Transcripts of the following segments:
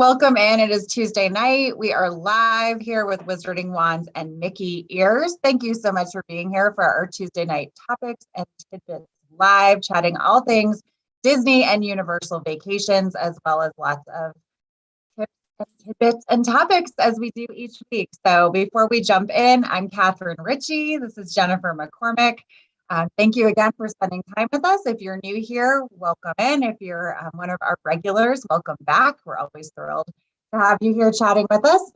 welcome in. It is Tuesday night. We are live here with Wizarding Wands and Mickey Ears. Thank you so much for being here for our Tuesday night topics and tidbits live, chatting all things Disney and Universal vacations, as well as lots of tips and tidbits and topics as we do each week. So before we jump in, I'm Catherine Ritchie. This is Jennifer McCormick. Thank you again for spending time with us. If you're new here, welcome in. If you're one of our regulars, welcome back. We're always thrilled to have you here chatting with us.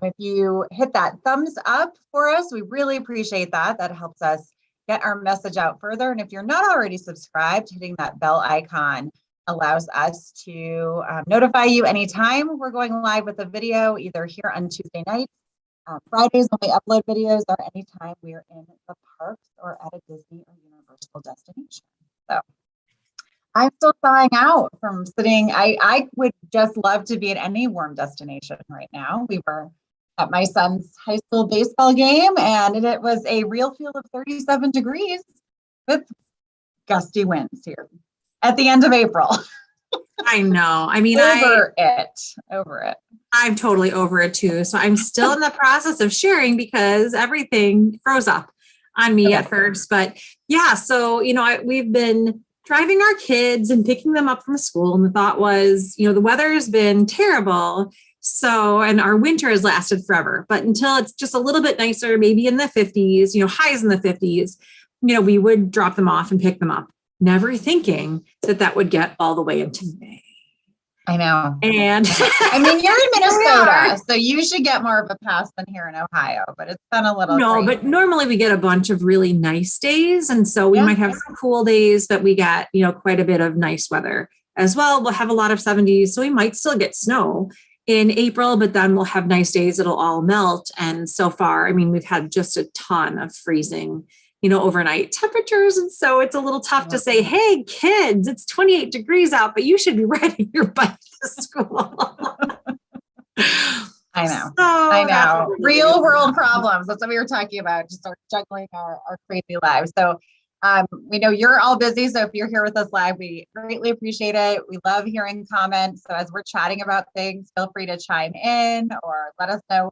If you hit that thumbs up for us, we really appreciate that. That helps us get our message out further. And if you're not already subscribed, hitting that bell icon allows us to notify you anytime we're going live with a video, either here on Tuesday nights, Fridays when we upload videos, or anytime we're in the parks or at a Disney or Universal destination. So I'm still thawing out from sitting. I would just love to be at any warm destination right now. We were at my son's high school baseball game, and it was a real feel of 37 degrees with gusty winds here at the end of April. I know. I mean, over it. I'm totally over it too. So I'm still in the process of sharing because everything froze up on me at first. But yeah, so, we've been driving our kids and picking them up from school. And the thought was, the weather has been terrible. So, and our winter has lasted forever, but until it's just a little bit nicer, maybe in the 50s, highs in the 50s, we would drop them off and pick them up, never thinking that would get all the way into May. I know. And I mean, you're in Minnesota, so you should get more of a pass than here in Ohio, but it's been a little crazy. But normally we get a bunch of really nice days. And so we might have some cool days, but we get, quite a bit of nice weather as well. We'll have a lot of 70s. So we might still get snow in April, but then we'll have nice days. It'll all melt. And so far, we've had just a ton of freezing overnight temperatures. And so it's a little tough to say, hey, kids, it's 28 degrees out, but you should be riding your bike to school. I know. Real world problems. That's what we were talking about, just juggling our crazy lives. So we know you're all busy. So if you're here with us live, we greatly appreciate it. We love hearing comments. So as we're chatting about things, feel free to chime in or let us know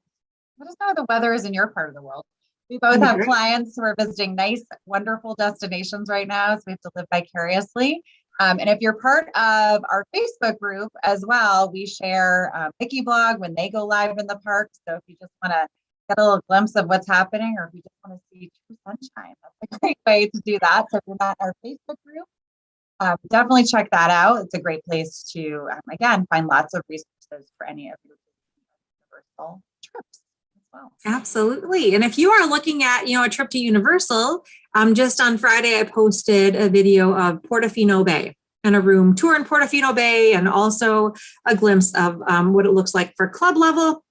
how the weather is in your part of the world. We both have clients who are visiting nice, wonderful destinations right now, so we have to live vicariously. And if you're part of our Facebook group as well, we share Mickey blog when they go live in the park. So if you just want to get a little glimpse of what's happening, or if you just want to see true sunshine, that's a great way to do that. So if you're not in our Facebook group, definitely check that out. It's a great place to, again, find lots of resources for any of your Universal trips. Absolutely. And if you are looking at, a trip to Universal, just on Friday, I posted a video of Portofino Bay and a room tour in Portofino Bay, and also a glimpse of what it looks like for club level.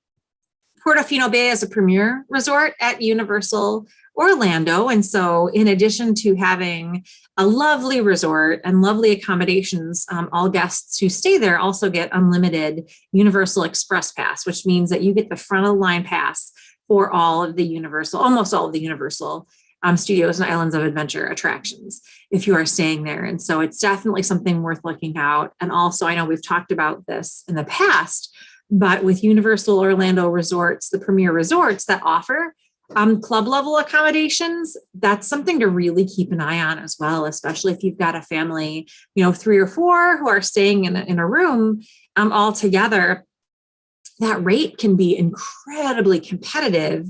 Portofino Bay is a premier resort at Universal Orlando. And so in addition to having a lovely resort and lovely accommodations, all guests who stay there also get unlimited Universal Express Pass, which means that you get the front of the line pass for almost all of the Universal Studios and Islands of Adventure attractions if you are staying there. And so it's definitely something worth looking out. And also, I know we've talked about this in the past, but with Universal Orlando Resorts, the premier resorts that offer club level accommodations, that's something to really keep an eye on as well, especially if you've got a family, 3 or 4 who are staying in a room all together. That rate can be incredibly competitive.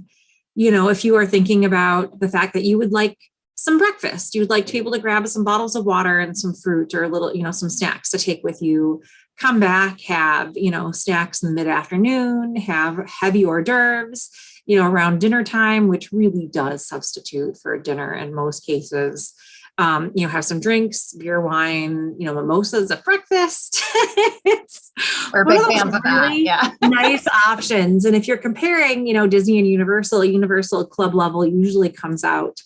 If you are thinking about the fact that you would like some breakfast, you would like to be able to grab some bottles of water and some fruit or a little, some snacks to take with you, come back, have, snacks in the mid-afternoon, have heavy hors d'oeuvres, around dinner time, which really does substitute for dinner in most cases. Have some drinks, beer, wine, mimosas at breakfast. We're big fans of that. Yeah. Nice options. And if you're comparing, Disney and Universal club level usually comes out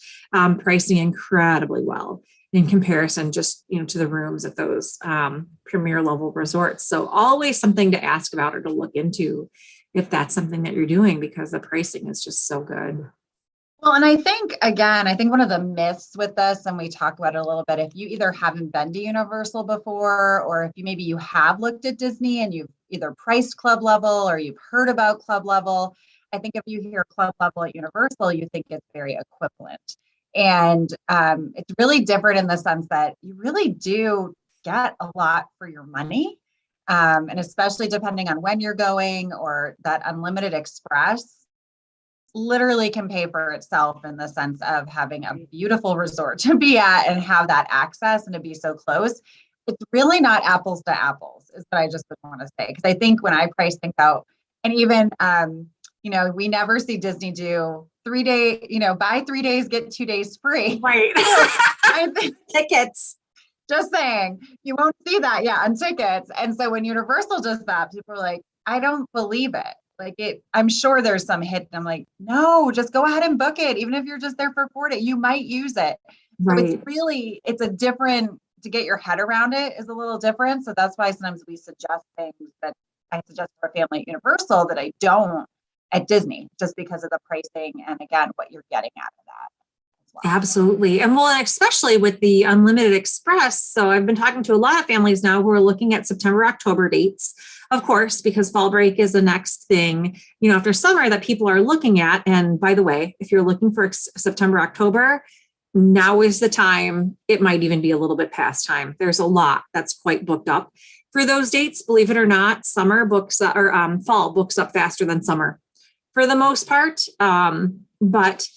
pricing incredibly well in comparison just, to the rooms at those premier level resorts. So always something to ask about or to look into if that's something that you're doing, because the pricing is just so good. Well, and I think, again, I think one of the myths with this, and we talk about it a little bit, if you either haven't been to Universal before, or if you maybe you have looked at Disney and you've either priced club level or you've heard about club level, I think if you hear club level at Universal, you think it's very equivalent. And it's really different in the sense that you really do get a lot for your money. And especially depending on when you're going, or that unlimited express literally can pay for itself in the sense of having a beautiful resort to be at and have that access and to be so close. It's really not apples to apples, is what I just would want to say. Because I think when I price things out, and even we never see Disney do 3 day, buy 3 days, get 2 days free. Right. I think, Tickets. just saying, you won't see that on tickets. And so when Universal does that, people are like, I don't believe it. Like I'm sure there's some hit. And I'm like, no, just go ahead and book it. Even if you're just there for 4 days, you might use it. Right. So it's a different, to get your head around it is a little different. So that's why sometimes we suggest things that I suggest for a family at Universal that I don't at Disney, just because of the pricing and again, what you're getting out of that. Absolutely. And well, especially with the Unlimited Express. So I've been talking to a lot of families now who are looking at September, October dates, of course, because fall break is the next thing, after summer that people are looking at. And by the way, if you're looking for September, October, now is the time. It might even be a little bit past time. There's a lot that's quite booked up for those dates. Believe it or not, summer books or fall books up faster than summer for the most part. But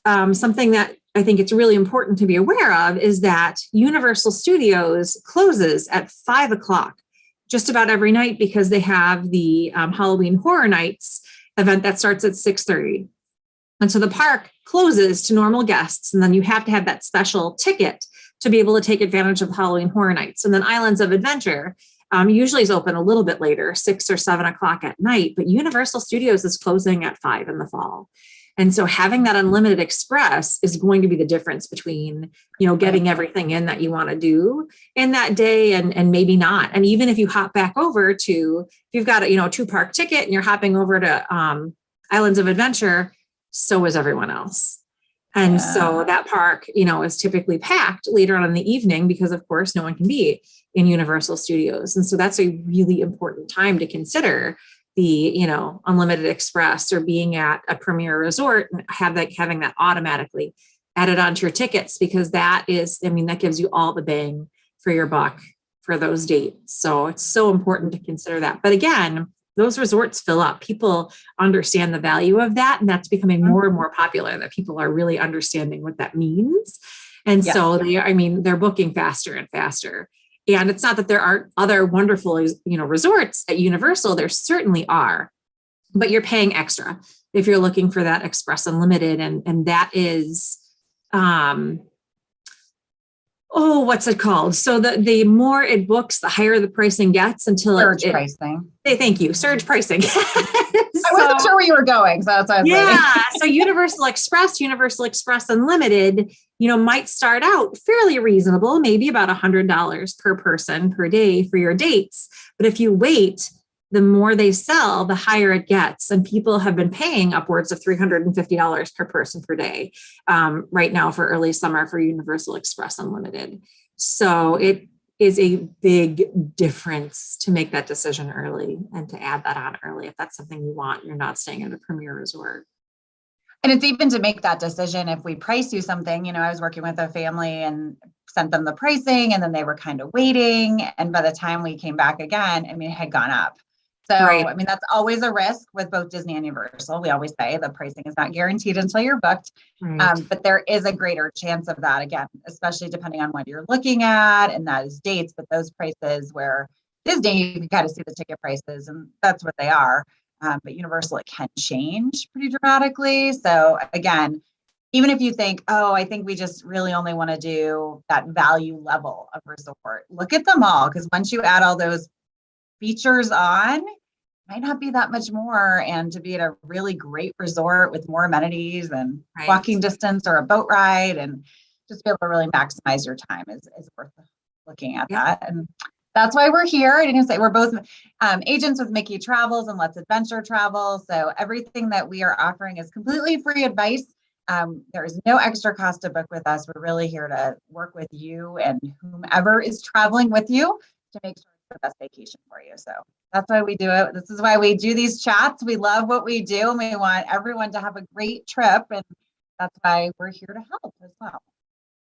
something that I think it's really important to be aware of is that Universal Studios closes at 5:00 just about every night because they have the Halloween Horror Nights event that starts at 6:30. And so the park closes to normal guests, and then you have to have that special ticket to be able to take advantage of Halloween Horror Nights. And then Islands of Adventure usually is open a little bit later, 6 or 7 o'clock at night, but Universal Studios is closing at 5 in the fall. And so having that Unlimited Express is going to be the difference between, getting everything in that you want to do in that day and maybe not. And even if you hop back over to, if you've got a, 2-park ticket and you're hopping over to Islands of Adventure, so is everyone else. And so that park, is typically packed later on in the evening because, of course, no one can be in Universal Studios. And so that's a really important time to consider the, Unlimited Express or being at a premier resort and having that automatically added onto your tickets, because that gives you all the bang for your buck for those dates. So it's so important to consider that. But again, those resorts fill up. People understand the value of that. And that's becoming more and more popular, that people are really understanding what that means. And so they're booking faster and faster. And it's not that there aren't other wonderful, resorts at Universal. There certainly are, but you're paying extra if you're looking for that Express Unlimited. And that is, what's it called? So the more it books, the higher the pricing gets until surge pricing. Thank you. Surge pricing. I wasn't sure where you were going. So that's why I was waiting. So Universal Express Unlimited, might start out fairly reasonable, maybe about $100 per person per day for your dates. But if you wait, the more they sell, the higher it gets. And people have been paying upwards of $350 per person per day right now for early summer for Universal Express Unlimited. So it is a big difference to make that decision early and to add that on early if that's something you want. You're not staying at a premier resort. And it's even to make that decision. If we price you something, I was working with a family and sent them the pricing, and then they were kind of waiting. And by the time we came back again, it had gone up. So, right. That's always a risk with both Disney and Universal. We always say the pricing is not guaranteed until you're booked. Right. But there is a greater chance of that, again, especially depending on what you're looking at and those dates. But those prices where Disney, you can kind of see the ticket prices, and that's what they are. But Universal, it can change pretty dramatically. So again, even if you think, I think we just really only want to do that value level of resort, look at them all, because once you add all those features on, it might not be that much more. And to be at a really great resort with more amenities and walking distance or a boat ride, and just be able to really maximize your time is worth looking at that. And that's why we're here. I didn't say we're both agents with Mickey Travels and Let's Adventure Travel. So everything that we are offering is completely free advice. There is no extra cost to book with us. We're really here to work with you and whomever is traveling with you to make sure it's the best vacation for you. So that's why we do it. This is why we do these chats. We love what we do and we want everyone to have a great trip. And that's why we're here to help as well.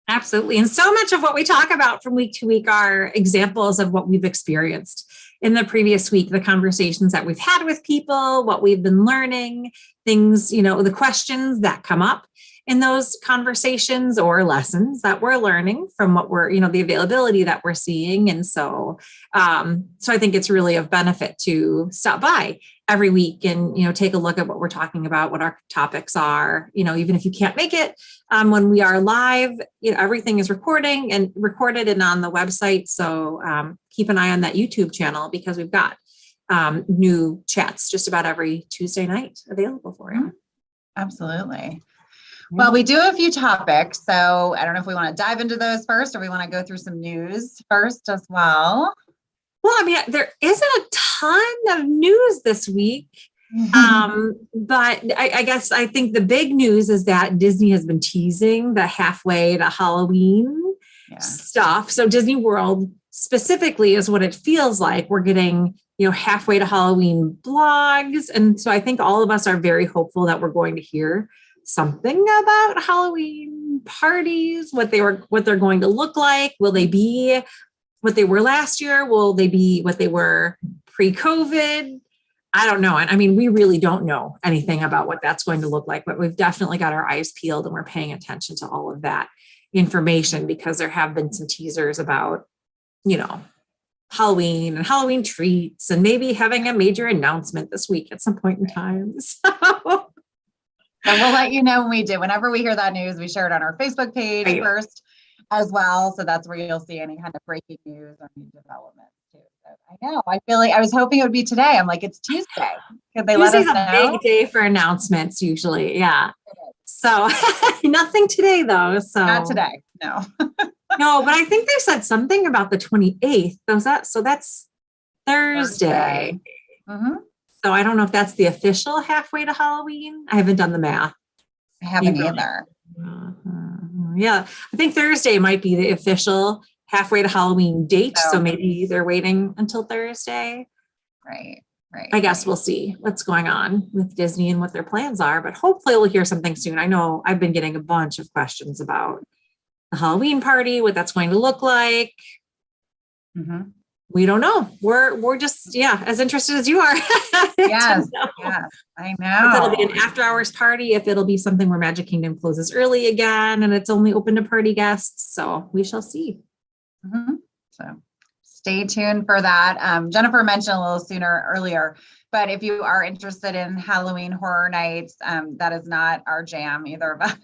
Absolutely. And so much of what we talk about from week to week are examples of what we've experienced in the previous week, the conversations that we've had with people, what we've been learning, things, the questions that come up in those conversations or lessons that we're learning from what we're, the availability that we're seeing. And so I think it's really of benefit to stop by every week and, take a look at what we're talking about, what our topics are, even if you can't make it when we are live, everything is recorded and on the website. So keep an eye on that YouTube channel because we've got new chats just about every Tuesday night available for you. Absolutely. Well, we do have a few topics, so I don't know if we want to dive into those first or we want to go through some news first as well. Well, I mean, there isn't a ton of news this week, but I think the big news is that Disney has been teasing the halfway to Halloween stuff. So Disney World specifically is what it feels like. We're getting, halfway to Halloween blogs. And so I think all of us are very hopeful that we're going to hear something about Halloween parties, what they're going to look like. Will they be what they were last year? Will they be what they were pre-COVID? I don't know. And I mean, we really don't know anything about what that's going to look like, but we've definitely got our eyes peeled and we're paying attention to all of that information because there have been some teasers about, Halloween and Halloween treats and maybe having a major announcement this week at some point in time. So we'll let you know when we do. Whenever we hear that news, we share it on our Facebook page first as well. So that's where you'll see any kind of breaking news or new developments too. So I know. I feel like I was hoping it would be today. I'm like, it's Tuesday. Could they let us know? Tuesday's a big day for announcements usually. Yeah. So nothing today though. So not today. No. No, but I think they said something about the 28th. So that's Thursday. Mm-hmm. So I don't know if that's the official halfway to Halloween. I haven't done the math. I haven't either. Yeah, I think Thursday might be the official halfway to Halloween date. So maybe they're waiting until Thursday. Right. I guess we'll see what's going on with Disney and what their plans are, but hopefully we'll hear something soon. I know I've been getting a bunch of questions about the Halloween party, what that's going to look like. Mm-hmm. We don't know. We're just, as interested as you are. Yes, I know. If it'll be an after hours party, if it'll be something where Magic Kingdom closes early again and it's only open to party guests. So we shall see. Mm-hmm. So stay tuned for that. Jennifer mentioned a little earlier, but if you are interested in Halloween horror nights, that is not our jam, either of us.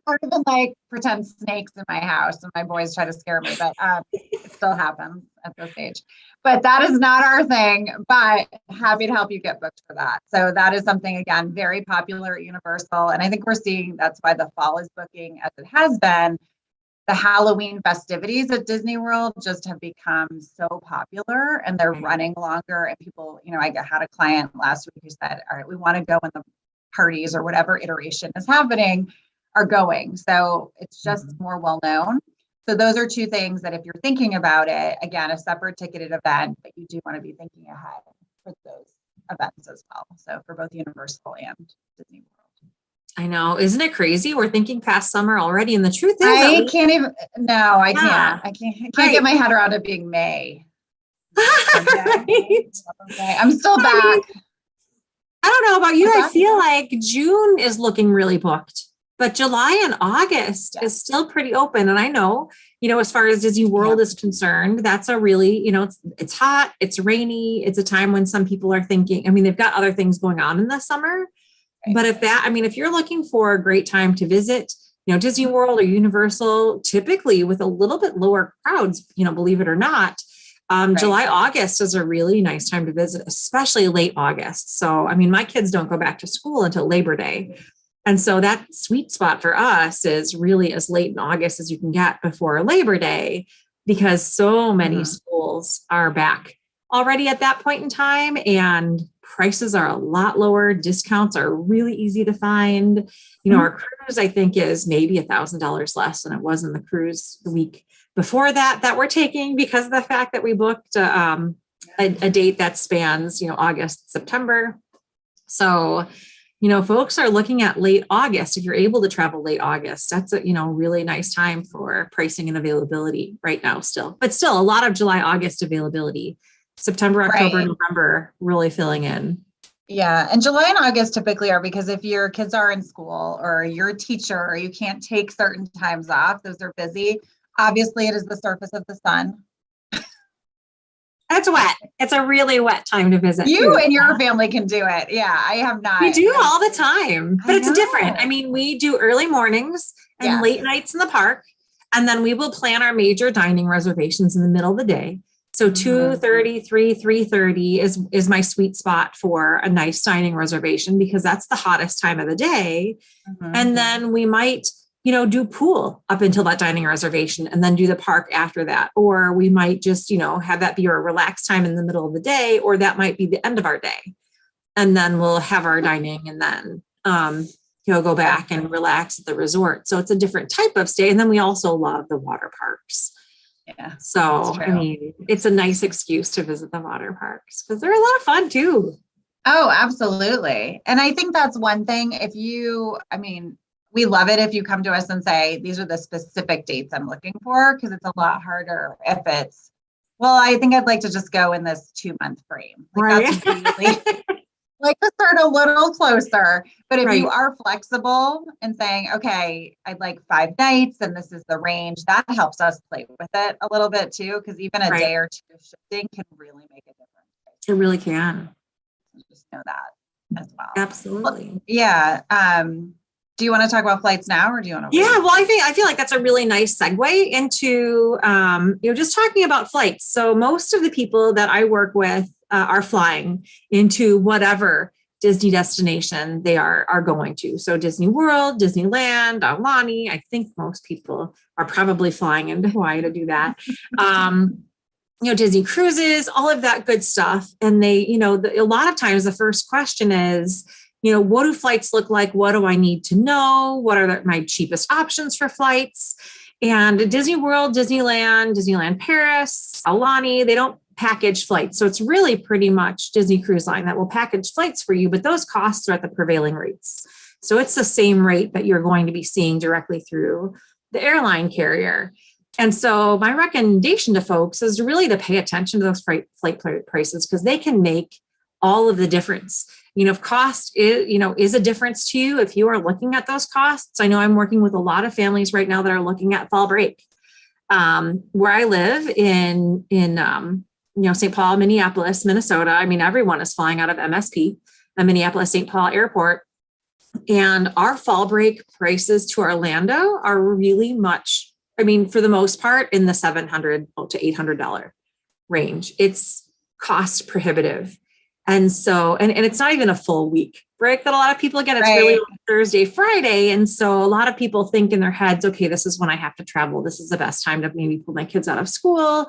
Or even like pretend snakes in my house and my boys try to scare me, but it still happens at this age. But that is not our thing, but happy to help you get booked for that. So that is something, again, very popular at Universal. And I think we're seeing that's why the fall is booking as it has been. The Halloween festivities at Disney World just have become so popular and they're running longer. And people, I had a client last week who said, all right, we want to go when the parties or whatever iteration is happening are going. So it's just more well known. So those are two things that if you're thinking about it, again, a separate ticketed event, but you do want to be thinking ahead for those events as well. So for both Universal and Disney World. I know. Isn't it crazy? We're thinking past summer already. And the truth is, I can't get my head around it being May. Right. I'm still back. I don't know about you. I feel like June is looking really booked. But July and August is still pretty open. And I know, as far as Disney World is concerned, that's a really, it's hot, it's rainy. It's a time when some people are thinking, they've got other things going on in the summer. Right. But if you're looking for a great time to visit, Disney World or Universal, typically with a little bit lower crowds, believe it or not, July, August is a really nice time to visit, especially late August. So, my kids don't go back to school until Labor Day. And so that sweet spot for us is really as late in August as you can get before Labor Day, because so many schools are back already at that point in time and prices are a lot lower. Discounts are really easy to find. You know, our cruise, I think, is maybe $1,000 less than it was in the cruise the week before that we're taking, because of the fact that we booked a date that spans, August, September. So, folks are looking at late August. If you're able to travel late August, that's a, really nice time for pricing and availability right now still. But still a lot of July, August availability. September, October, November really filling in. Yeah. And July and August typically are, because if your kids are in school or you're a teacher or you can't take certain times off, those are busy. Obviously, it is the surface of the sun. It's wet. It's a really wet time to visit. You and your family can do it. Yeah, I have not. We do all the time, but it's different. I mean, we do early mornings and late nights in the park, and then we will plan our major dining reservations in the middle of the day. So 2:30, 3:30 is my sweet spot for a nice dining reservation, because that's the hottest time of the day. And then we might do pool up until that dining reservation and then do the park after that. Or we might just, have that be our relaxed time in the middle of the day, or that might be the end of our day. And then we'll have our dining and then, go back and relax at the resort. So it's a different type of stay. And then we also love the water parks. Yeah. So, I mean, it's a nice excuse to visit the water parks because they're a lot of fun too. Oh, absolutely. And I think that's one thing. We love it if you come to us and say, these are the specific dates I'm looking for, because it's a lot harder if it's, well, I think I'd like to just go in this 2-month frame. That's really like to start a little closer. But if you are flexible and saying, okay, I'd like 5 nights and this is the range, that helps us play with it a little bit too, because even a day or two of shifting can really make a difference. It really can. Just know that as well. Absolutely. Well, yeah. Do you want to talk about flights now, or do you want to? Yeah, well, I feel like that's a really nice segue into just talking about flights. So most of the people that I work with are flying into whatever Disney destination they are going to. So Disney World, Disneyland, Aulani. I think most people are probably flying into Hawaii to do that. Disney cruises, all of that good stuff. And they, a lot of times the first question is, what do flights look like? What do I need to know? What are my cheapest options for flights? And Disney World, Disneyland Paris, Aulani, they don't package flights. So it's really pretty much Disney Cruise Line that will package flights for you, but those costs are at the prevailing rates. So it's the same rate that you're going to be seeing directly through the airline carrier. And so my recommendation to folks is really to pay attention to those flight prices, because they can make all of the difference. If cost is a difference to you, if you are looking at those costs. I know I'm working with a lot of families right now that are looking at fall break. Where I live in St. Paul, Minneapolis, Minnesota. I mean, everyone is flying out of MSP, the Minneapolis St. Paul Airport. And our fall break prices to Orlando are really much, for the most part, in the $700 to $800 range. It's cost prohibitive. And so, and it's not even a full week break that a lot of people get. It's really Thursday, Friday. And so a lot of people think in their heads, okay, this is when I have to travel. This is the best time to maybe pull my kids out of school.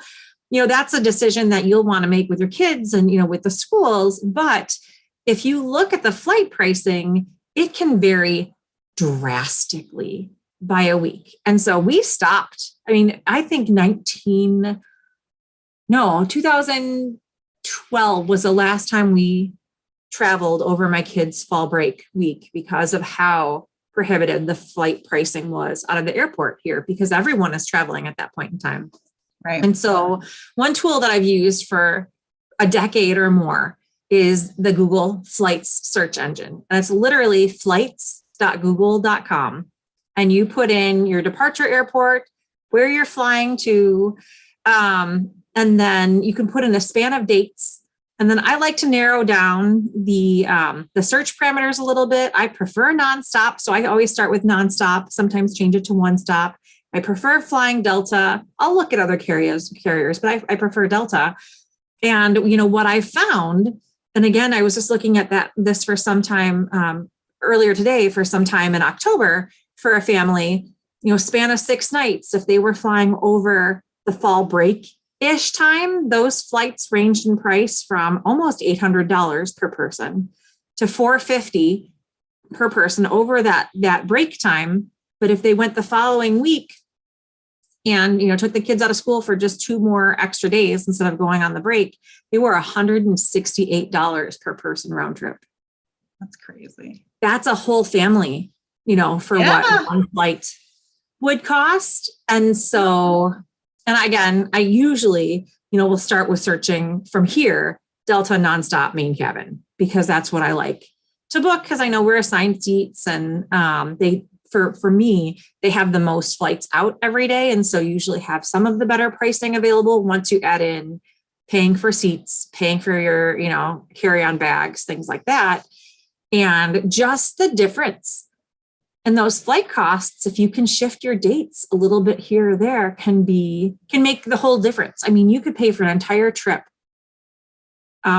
That's a decision that you'll want to make with your kids and, with the schools. But if you look at the flight pricing, it can vary drastically by a week. And so we stopped. I think 2012 was the last time we traveled over my kids' fall break week, because of how prohibitive the flight pricing was out of the airport here, because everyone is traveling at that point in time. Right. And so one tool that I've used for a decade or more is the Google Flights search engine. And it's literally flights.google.com. And you put in your departure airport, where you're flying to, and then you can put in a span of dates. And then I like to narrow down the search parameters a little bit. I prefer nonstop. So I always start with nonstop, sometimes change it to one stop. I prefer flying Delta. I'll look at other carriers, but I prefer Delta. And, what I found, and again, I was just looking at this for some time earlier today, for some time in October for a family, span of 6 nights. If they were flying over the fall break ish time, those flights ranged in price from almost $800 per person to $450 per person over that break time. But if they went the following week and, took the kids out of school for just 2 more extra days instead of going on the break, they were $168 per person round trip. That's crazy. That's a whole family, for what one flight would cost. And so, and again, I usually, will start with searching from here, Delta nonstop main cabin, because that's what I like to book, because I know we're assigned seats, and for me, they have the most flights out every day. And so usually have some of the better pricing available once you add in paying for seats, paying for your, carry-on bags, things like that. And just the difference in those flight costs, if you can shift your dates a little bit here or there, can make the whole difference. I mean, you could pay for an entire trip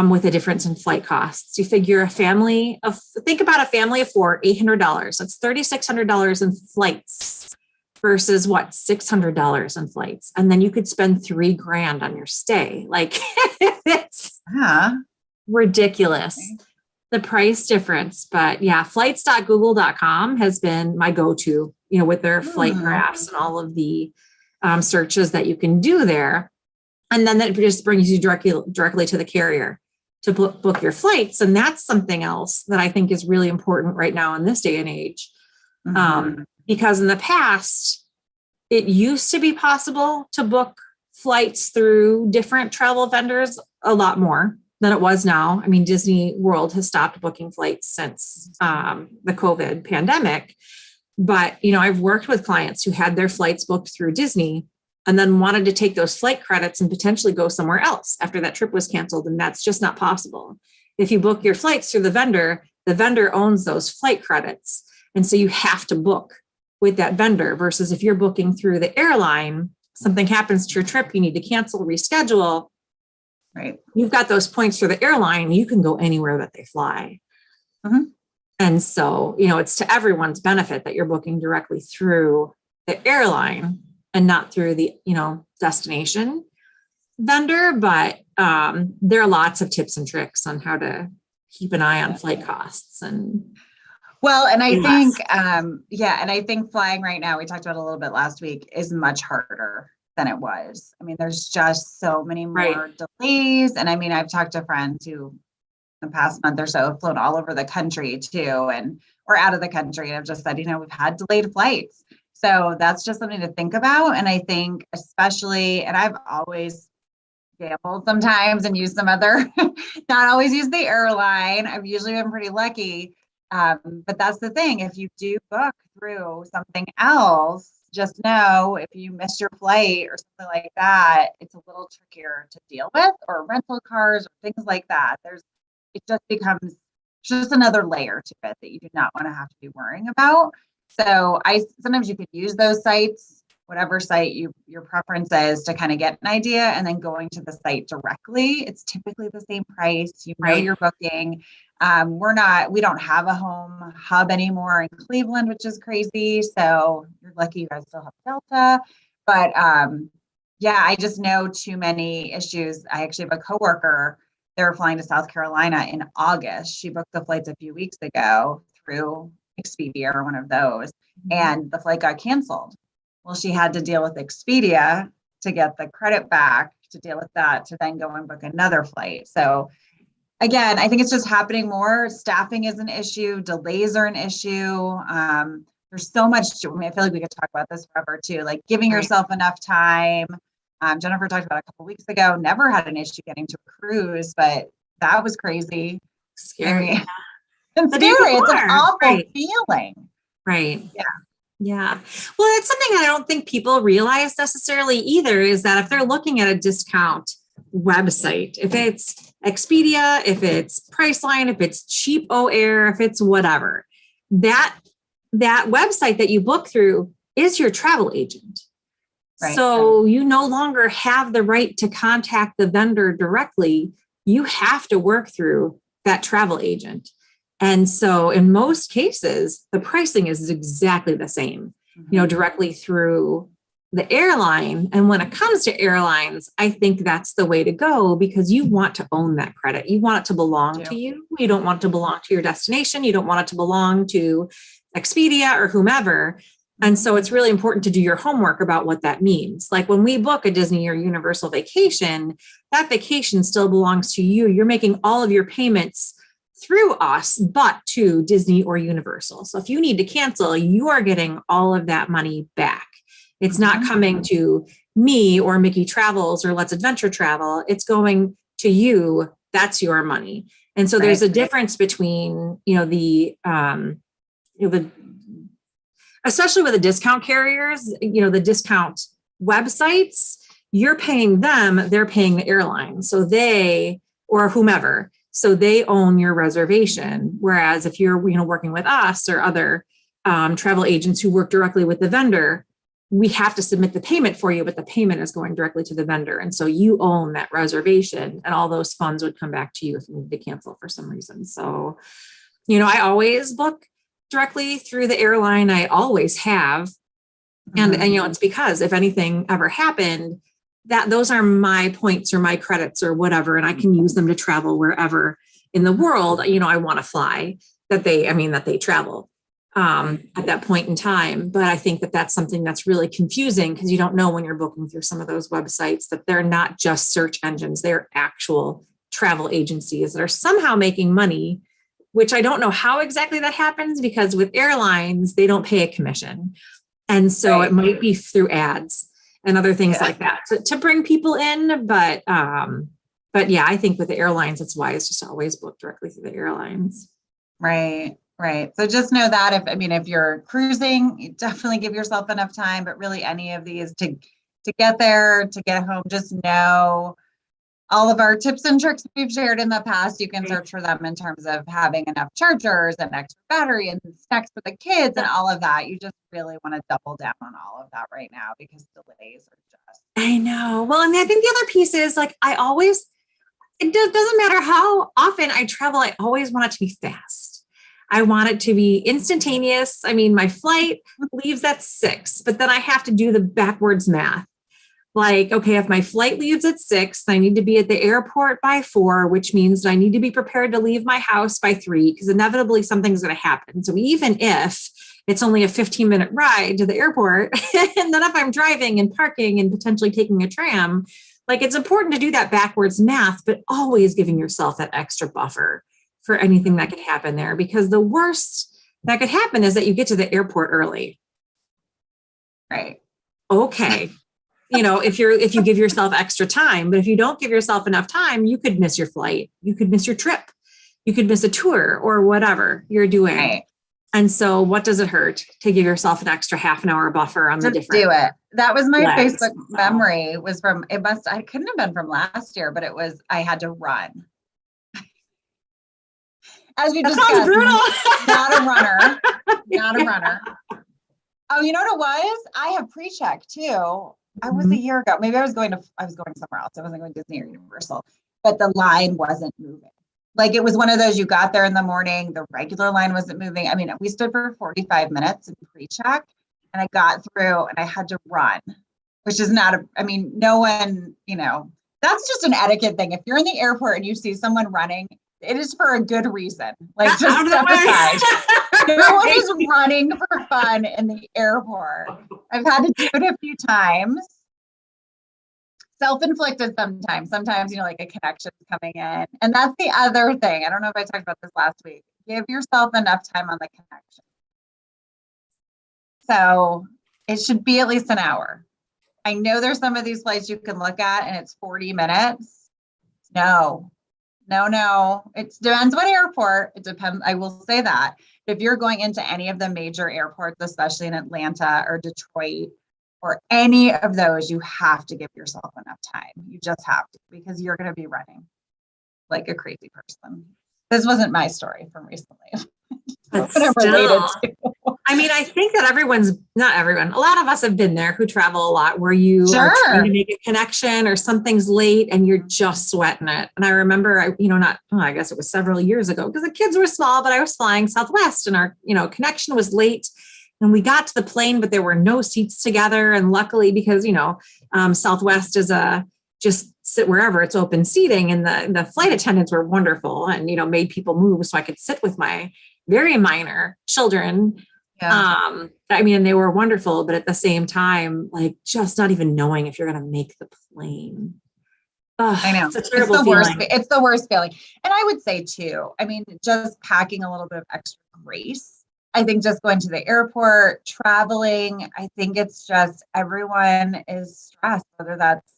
with a difference in flight costs. You figure think about a family of 4, $800. That's $3,600 in flights versus $600 in flights. And then you could spend $3,000 on your stay. Like it's ridiculous, the price difference. But yeah, flights.google.com has been my go-to, with their flight graphs and all of the searches that you can do there. And then that just brings you directly to the carrier to book your flights. And that's something else that I think is really important right now in this day and age. Because in the past, it used to be possible to book flights through different travel vendors a lot more than it was now. I mean, Disney World has stopped booking flights since the COVID pandemic. But, I've worked with clients who had their flights booked through Disney and then wanted to take those flight credits and potentially go somewhere else after that trip was canceled. And that's just not possible. If you book your flights through the vendor owns those flight credits. And so you have to book with that vendor, versus if you're booking through the airline, something happens to your trip, you need to cancel, reschedule. Right. You've got those points for the airline, you can go anywhere that they fly. And so, it's to everyone's benefit that you're booking directly through the airline and not through the, destination vendor. But there are lots of tips and tricks on how to keep an eye on flight costs. And I think flying right now, we talked about a little bit last week, is much harder than it was. I mean, there's just so many more delays. And I mean, I've talked to friends who the past month or so have flown all over the country too, or out of the country, and have just said, we've had delayed flights. So that's just something to think about. And I think especially, and I've always gambled sometimes and used some other, not always use the airline. I've usually been pretty lucky. But that's the thing. If you do book through something else, just know if you miss your flight or something like that, it's a little trickier to deal with, or rental cars or things like that. It just becomes just another layer to it that you do not want to have to be worrying about. So sometimes you could use those sites, whatever site your preference is, to kind of get an idea, and then going to the site directly. It's typically the same price. You're booking. We don't have a home hub anymore in Cleveland, which is crazy. So you're lucky you guys still have Delta. But I just know too many issues. I actually have a coworker. They were flying to South Carolina in August. She booked the flights a few weeks ago through Expedia or one of those, and the flight got canceled. Well, she had to deal with Expedia to get the credit back, to deal with that, to then go and book another flight. So again, I think it's just happening more. Staffing is an issue. Delays are an issue. There's so much. I mean, I feel like we could talk about this forever too, like giving yourself enough time. Jennifer talked about a couple of weeks ago, never had an issue getting to a cruise, but that was crazy. Scary. It's scary. It's an awful feeling. Right. Yeah. Well, it's something I don't think people realize necessarily either, is that if they're looking at a discount website, if it's Expedia, if it's Priceline, if it's Cheap-O-Air, if it's whatever, that website that you book through is your travel agent. Right. So you no longer have the right to contact the vendor directly. You have to work through that travel agent. And so in most cases, the pricing is exactly the same, directly through the airline. And when it comes to airlines, I think that's the way to go because you want to own that credit. You want it to belong to you. You don't want it to belong to your destination. You don't want it to belong to Expedia or whomever. And so it's really important to do your homework about what that means. Like when we book a Disney or Universal vacation, that vacation still belongs to you. You're making all of your payments through us, but to Disney or Universal. So if you need to cancel, you are getting all of that money back. It's not coming to me or Mickey Travels or Let's Adventure Travel. It's going to you. That's your money. And so there's a difference between, the especially with the discount carriers, the discount websites, you're paying them, they're paying the airline. So they, or whomever, so they own your reservation. Whereas if you're, working with us or other travel agents who work directly with the vendor, we have to submit the payment for you, but the payment is going directly to the vendor. And so you own that reservation and all those funds would come back to you if you need to cancel for some reason. So, I always book directly through the airline. I always have. And it's because if anything ever happened, that those are my points or my credits or whatever, and I can use them to travel wherever in the world, I want to fly that they travel at that point in time. But I think that that's something that's really confusing because you don't know when you're booking through some of those websites that they're not just search engines, they're actual travel agencies that are somehow making money, which I don't know how exactly that happens because with airlines, they don't pay a commission. And so it might be through ads and other things like that to bring people in. But yeah, I think with the airlines, it's wise just to always book directly through the airlines. Right. So just know that if you're cruising, you definitely give yourself enough time, but really any of these to get there, to get home, just know all of our tips and tricks we've shared in the past, you can search for them in terms of having enough chargers and extra battery and snacks for the kids and all of that. You just really want to double down on all of that right now because delays are just. I know. Well, and I think the other piece is it doesn't matter how often I travel, I always want it to be fast. I want it to be instantaneous. My flight leaves at 6, but then I have to do the backwards math. Like, okay, if my flight leaves at 6, I need to be at the airport by 4, which means I need to be prepared to leave my house by 3, because inevitably something's going to happen. So even if it's only a 15-minute ride to the airport, and then if I'm driving and parking and potentially taking a tram, it's important to do that backwards math, but always giving yourself that extra buffer for anything that could happen there, because the worst that could happen is that you get to the airport early. Right. Okay. If you give yourself extra time, but if you don't give yourself enough time, you could miss your flight, you could miss your trip, you could miss a tour or whatever you're doing. Right. And so what does it hurt to give yourself an extra half an hour buffer on the different? Do it. That was my legs. Facebook memory was from, I couldn't have been from last year, but I had to run. As we discussed, sounds brutal. Not a runner. Oh, you know what it was? I have pre-check too. I was a year ago. Maybe I was going somewhere else. I wasn't going to Disney or Universal, but the line wasn't moving. It was one of those, you got there in the morning, the regular line wasn't moving. We stood for 45 minutes in pre-check and I got through and I had to run, which is not no one, that's just an etiquette thing. If you're in the airport and you see someone running, it is for a good reason. Just step aside. No one is running for fun in the airport. I've had to do it a few times. Self-inflicted sometimes. Sometimes, a connection's coming in. And that's the other thing. I don't know if I talked about this last week. Give yourself enough time on the connection. So it should be at least an hour. I know there's some of these flights you can look at and it's 40 minutes. No. It depends what airport. It depends. I will say that. If you're going into any of the major airports, especially in Atlanta or Detroit or any of those, you have to give yourself enough time. You just have to, because you're going to be running like a crazy person. This wasn't my story from recently. But still, I think that not everyone, a lot of us have been there who travel a lot where you are trying to make a connection or something's late and you're just sweating it. And I remember, I guess it was several years ago because the kids were small, but I was flying Southwest and our, connection was late And we got to the plane, but there were no seats together. And luckily, because, Southwest is just sit wherever, it's open seating. And the flight attendants were wonderful and, made people move so I could sit with my very minor children. Yeah. They were wonderful, but at the same time, like just not even knowing if you're going to make the plane. Ugh, I know. It's a terrible it's the feeling. worst. It's the worst feeling. And I would say too, just packing a little bit of extra grace. I think just going to the airport, traveling, I think it's just everyone is stressed, whether that's,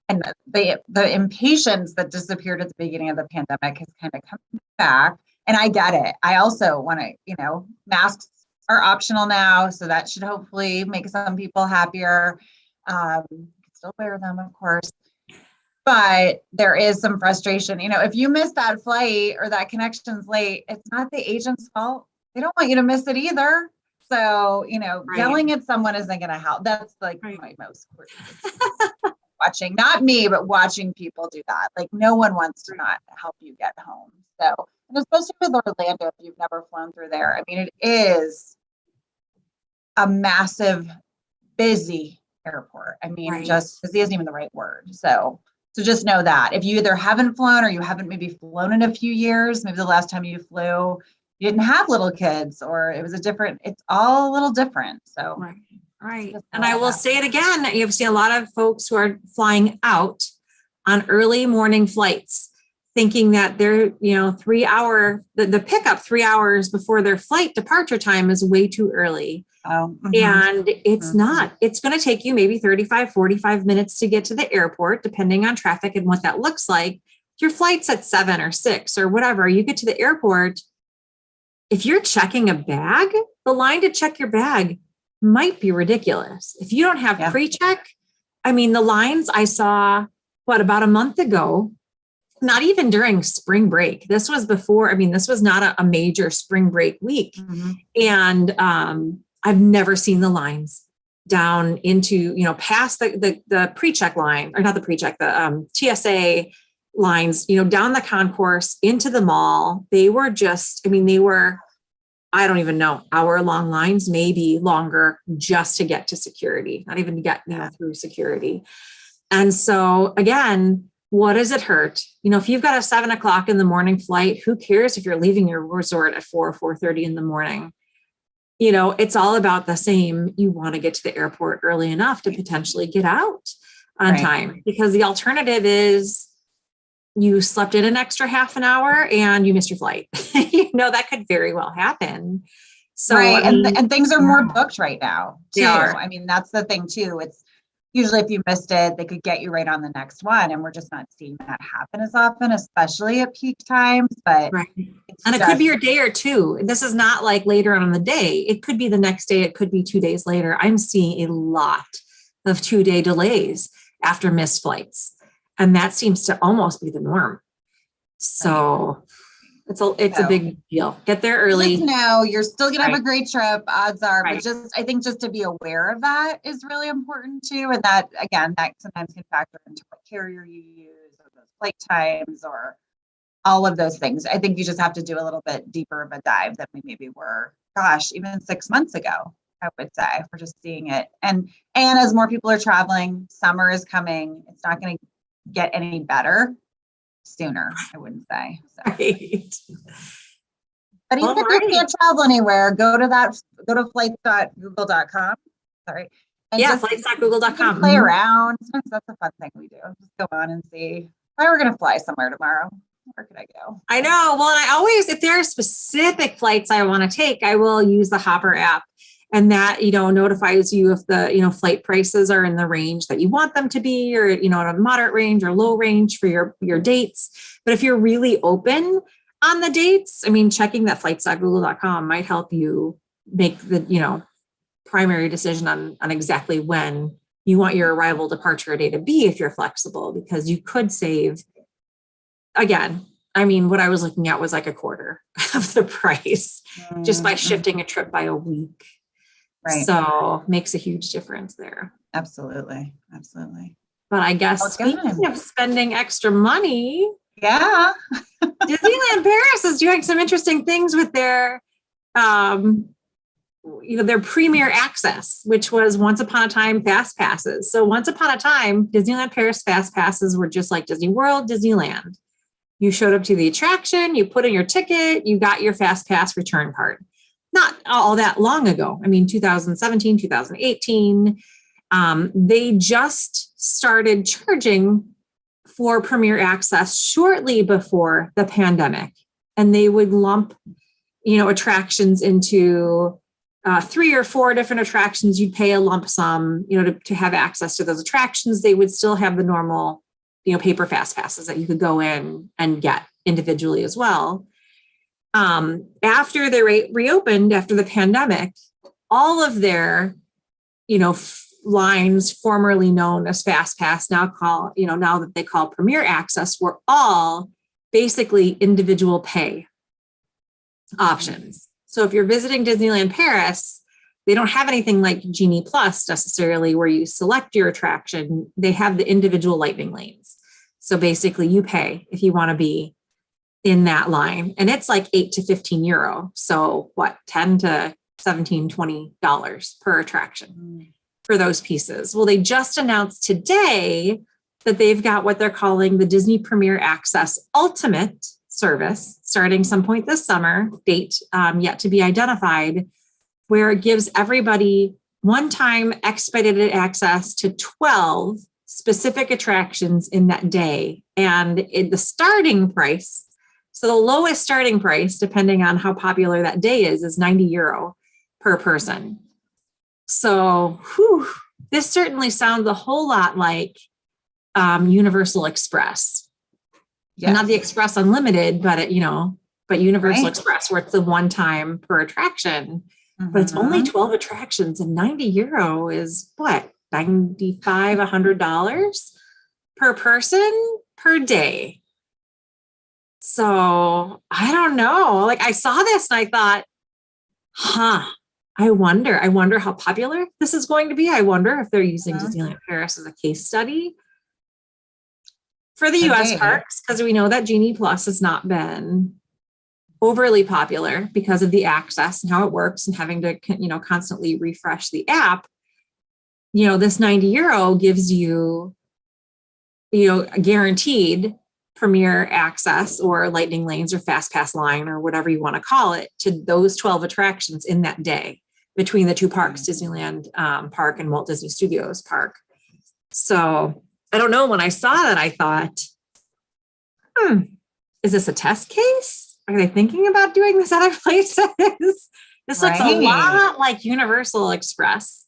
and the impatience that disappeared at the beginning of the pandemic has kind of come back. And I get it. I also want to, masks are optional now. So that should hopefully make some people happier. Still wear them, of course. But there is some frustration. If you miss that flight or that connection's late, it's not the agent's fault. They don't want you to miss it either. So, Right. Yelling at someone isn't going to help. That's like my most watching, not me, but watching people do that. Like no one wants to not help you get home. So, and especially with Orlando, if you've never flown through there, it is a massive, busy airport. Right. Just busy isn't even the right word. So just know that if you either haven't flown or you haven't maybe flown in a few years, maybe the last time you flew, you didn't have little kids or it was it's all a little different. So. Right. And I will say it again, you've seen a lot of folks who are flying out on early morning flights, thinking that they're, 3 hour, the pickup 3 hours before their flight departure time is way too early. Oh, mm-hmm. And it's not. It's going to take you maybe 35, 45 minutes to get to the airport, depending on traffic and what that looks like. Your flight's at 7 or 6 or whatever. You get to the airport. If you're checking a bag, the line to check your bag might be ridiculous. If you don't have pre-check, the lines I saw, about a month ago, not even during spring break. This was before, this was not a major spring break week. Mm-hmm. And I've never seen the lines down into, past the pre-check line, or not the pre-check, the TSA lines, down the concourse into the mall. They were just, I don't even know, hour-long lines, maybe longer, just to get to security, not even to get through security. And so again, what does it hurt? If you've got a 7 o'clock in the morning flight, who cares if you're leaving your resort at 4:30 in the morning? It's all about the same. You want to get to the airport early enough to potentially get out on time, because the alternative is you slept in an extra half an hour and you missed your flight. That could very well happen. So, and things are more booked right now too. Yeah. That's the thing too. It's usually if you missed it, they could get you right on the next one. And we're just not seeing that happen as often, especially at peak times. But it could be your day or two. This is not like later on in the day. It could be the next day. It could be 2 days later. I'm seeing a lot of 2-day delays after missed flights. And that seems to almost be the norm. So it's a big deal. Get there early. Just know you're still going to have a great trip, odds are, but I think just to be aware of that is really important too. And that, again, that sometimes can factor into what carrier you use or those flight times or all of those things. I think you just have to do a little bit deeper of a dive than we maybe were, even 6 months ago, I would say. We're just seeing it. And as more people are traveling, summer is coming. It's not going to get any better sooner, I wouldn't say. So. Right. But even if you can't travel anywhere, go to flights.google.com. Sorry. And flights.google.com. Play around. Sometimes that's a fun thing we do. Just go on and see. If I were going to fly somewhere tomorrow, where could I go? I know. Well, and I always, if there are specific flights I want to take, I will use the Hopper app. And that, notifies you if the, flight prices are in the range that you want them to be, or, in a moderate range or low range for your dates. But if you're really open on the dates, checking that flights.google.com might help you make the, primary decision on exactly when you want your arrival departure day to be, if you're flexible, because you could save, again, what I was looking at was like a quarter of the price just by shifting a trip by a week. Right. So makes a huge difference there. Absolutely. But I guess speaking of spending extra money, Disneyland Paris is doing some interesting things with their their premier access, which was once upon a time fast passes. So once upon a time, Disneyland Paris fast passes were just like Disney World, Disneyland. You showed up to the attraction, you put in your ticket, you got your fast pass return card. Not all that long ago. I mean, 2017, 2018, they just started charging for premier access shortly before the pandemic. And they would lump, attractions into 3 or 4 different attractions. You'd pay a lump sum, to have access to those attractions. They would still have the normal, paper fast passes that you could go in and get individually as well. After they reopened after the pandemic, all of their, lines formerly known as Fast Pass, now that they call Premier Access, were all basically individual pay options. So if you're visiting Disneyland Paris, they don't have anything like Genie Plus necessarily where you select your attraction. They have the individual lightning lanes. So basically you pay if you want to be in that line, and it's like 8 to 15 euro. So what, 10 to 17, $20 per attraction for those pieces. Well, they just announced today that they've got what they're calling the Disney Premier Access Ultimate service starting some point this summer, date yet to be identified, where it gives everybody one-time expedited access to 12 specific attractions in that day. And the starting price, so the lowest starting price, depending on how popular that day is 90 euro per person. So this certainly sounds a whole lot like Universal Express. Yes. Not the Express Unlimited, but but Universal Express, where it's the one time per attraction. But it's only 12 attractions, and 90 euro is what, $95, $100 per person per day. So I don't know. Like, I saw this and I thought, I wonder how popular this is going to be. I wonder if they're using Disneyland Paris as a case study for the US parks, because we know that Genie Plus has not been overly popular because of the access and how it works and having to, constantly refresh the app. This 90 euro gives you, a guaranteed premier access or lightning lanes or fast pass line or whatever you want to call it to those 12 attractions in that day between the two parks, Disneyland Park and Walt Disney Studios Park. So I don't know. When I saw that, I thought, is this a test case? Are they thinking about doing this other places? This looks a lot like Universal Express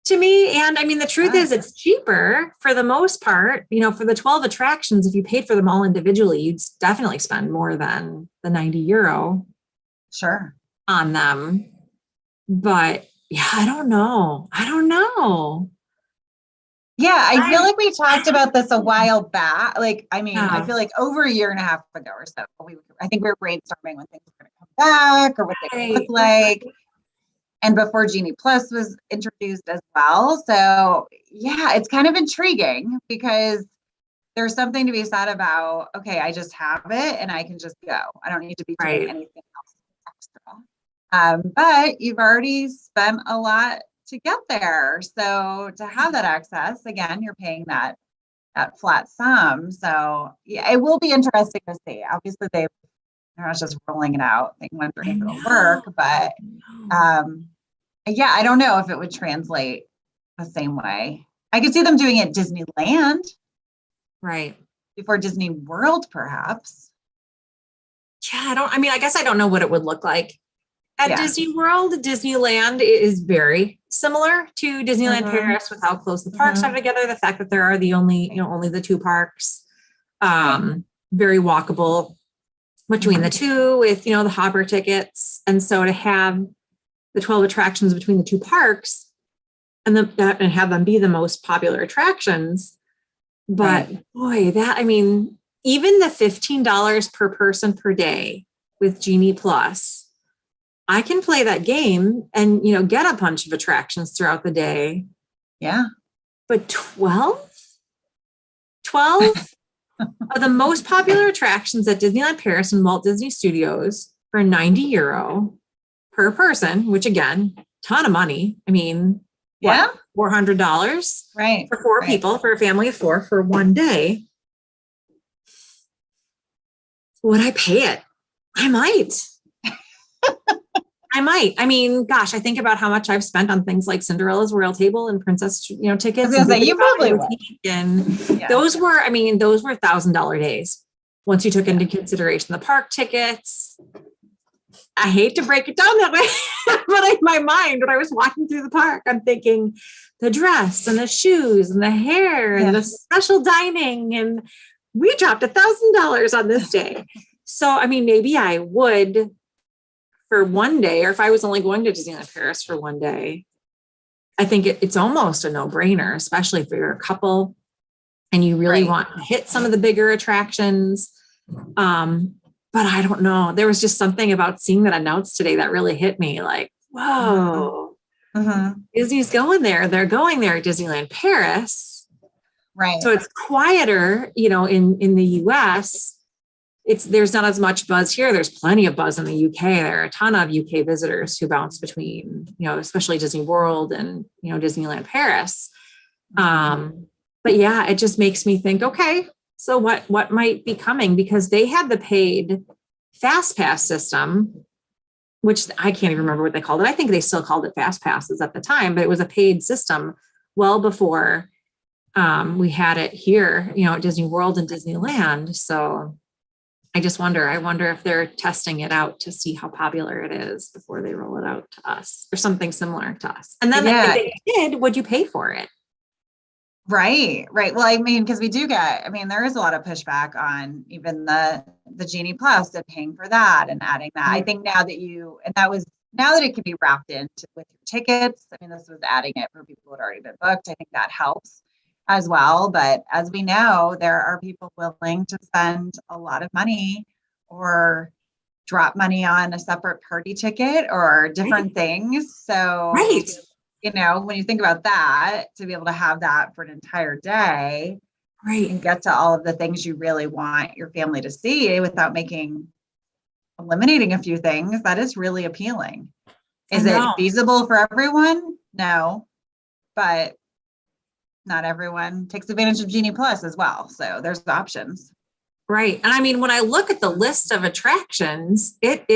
to me. And I mean, the truth is it's cheaper for the most part, for the 12 attractions. If you paid for them all individually, you'd definitely spend more than the 90 euro on them. But yeah, I don't know. Yeah, I feel like we talked about this a while back. I feel like over a year and a half ago or so, I think we were brainstorming when things were going to come back or what they would look like. And before Genie Plus was introduced as well. So yeah, it's kind of intriguing because there's something to be said about, okay, I just have it and I can just go. I don't need to be doing anything else extra. But you've already spent a lot to get there. So to have that access, again, you're paying that flat sum. So yeah, it will be interesting to see. Obviously they're not just rolling it out, wondering if it'll work, but yeah, I don't know if it would translate the same way. I could see them doing it at Disneyland. Right. Before Disney World, perhaps. Yeah, I guess I don't know what it would look like. At Disney World, Disneyland is very similar to Disneyland Paris with how close the parks are together. The fact that there are only the two parks, very walkable between the two with, the hopper tickets. And so to have the 12 attractions between the two parks and have them be the most popular attractions. But boy, even the $15 per person per day with Genie Plus, I can play that game and, get a bunch of attractions throughout the day. Yeah. But 12 of the most popular attractions at Disneyland Paris and Walt Disney Studios for 90 euro. per person, which again, ton of money. I mean, what, $400 right for four right. people, for a family of four for one day. Would I pay it? I might. I might. I mean, gosh, I think about how much I've spent on things like Cinderella's Royal Table and Princess, you know, tickets. I was gonna say, you probably would. And those were $1,000 days. Once you took into consideration the park tickets. I hate to break it down that way, but in my mind, when I was walking through the park, I'm thinking the dress and the shoes and the hair and the special dining. And we dropped $1,000 on this day. So, I mean, maybe I would for one day, or if I was only going to Disneyland Paris for one day, I think it's almost a no-brainer, especially if you're a couple and you really want to hit some of the bigger attractions. But I don't know. There was just something about seeing that announced today that really hit me like, whoa, Disney's going there. They're going there at Disneyland Paris. Right. So it's quieter, you know, in the US. There's not as much buzz here. There's plenty of buzz in the UK. There are a ton of UK visitors who bounce between, you know, especially Disney World and, you know, Disneyland Paris. But yeah, it just makes me think, okay, so what might be coming? Because they had the paid Fast Pass system, which I can't even remember what they called it. I think they still called it Fast Passes at the time, but it was a paid system well before we had it here, you know, at Disney World and Disneyland. So I wonder if they're testing it out to see how popular it is before they roll it out to us or something similar to us. And then if they did, would you pay for it? Right. Well, I mean, because there is a lot of pushback on even the Genie Plus and paying for that and adding that. I think now that it can be wrapped into with your tickets. I mean, this was adding it for people who had already been booked. I think that helps as well. But as we know, there are people willing to spend a lot of money or drop money on a separate party ticket or different things. So you know, when you think about that, to be able to have that for an entire day and get to all of the things you really want your family to see without eliminating a few things, that is really appealing. Is it feasible for everyone? No, but not everyone takes advantage of Genie Plus as well. So there's options. Right. And I mean, when I look at the list of attractions, it's